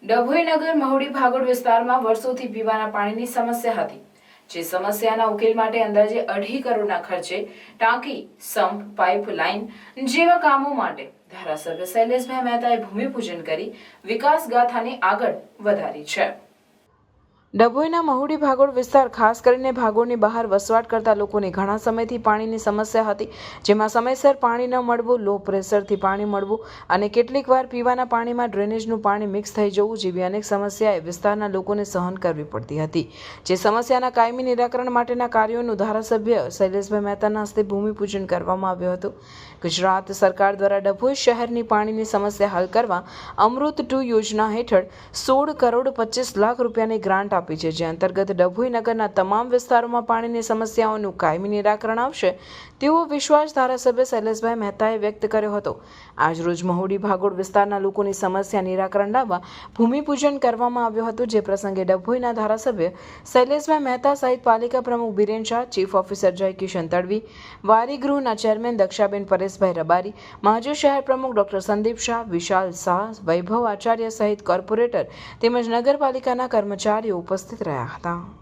ડભોઈ નગર મહુડી ભાગોળ વિસ્તારમાં વર્ષોથી પીવાના પાણીની સમસ્યા હતી, જે સમસ્યાના ઉકેલ માટે અંદાજે 2.5 કરોડના ખર્ચે ટાંકી, સંપ, પાઇપલાઇન જેવા કામો માટે ધારાસભ્ય શૈલેષભાઈ મહેતાએ ભૂમિપૂજન કરી વિકાસ ગાથાને આગળ વધારી છે। ડભોઈના મહુડી ભાગોળ વિસ્તાર ખાસ કરીને ભાગોળની બહાર વસવાટ કરતા લોકોને ઘણા સમયથી પાણીની સમસ્યા હતી, જેમાં સમયસર પાણી ન મળવું, લો પ્રેશરથી પાણી મળવું અને કેટલીકવાર પીવાના પાણીમાં ડ્રેનેજનું પાણી મિક્સ થઈ જવું જેવી અનેક સમસ્યાએ વિસ્તારના લોકોને સહન કરવી પડતી હતી। જે સમસ્યાના કાયમી નિરાકરણ માટેના કાર્યોનું ધારાસભ્ય શૈલેષભાઈ મહેતાના હસ્તે ભૂમિપૂજન કરવામાં આવ્યું હતું। ગુજરાત સરકાર દ્વારા ડભોઈ શહેરની પાણીની સમસ્યા હલ કરવા અમૃત 2 યોજના હેઠળ 16 કરોડ 25 લાખ રૂપિયાની ગ્રાન્ટ આપી છે, જે અંતર્ગત ડભોઈ નગરના તમામ વિસ્તારોમાં પાણીની સમસ્યાઓનું કાયમી નિરાકરણ આવશે તેવો વિશ્વાસ ધારાસભ્ય શૈલેષભાઈ મહેતાએ વ્યક્ત કર્યો હતો। આજરોજ મહુડી ભાગોળ વિસ્તારના લોકોની સમસ્યા નિરાકરણ લાવવા ભૂમિપૂજન કરવામાં આવ્યું હતું, જે પ્રસંગે ડભોઈના ધારાસભ્ય શૈલેષભાઈ મહેતા સહિત પાલિકા પ્રમુખ બિરેન શાહ, ચીફ ઓફિસર જય કિશન તડવી, વારી ગૃહના ચેરમેન દક્ષાબેન પરેશભાઈ રબારી, મહાજુ શહેર પ્રમુખ ડોક્ટર સંદીપ શાહ, વિશાલ શાહ, વૈભવ આચાર્ય સહિત કોર્પોરેટર તેમજ નગરપાલિકાના કર્મચારીઓ ઉપસ્થિત રહ્યા હતા।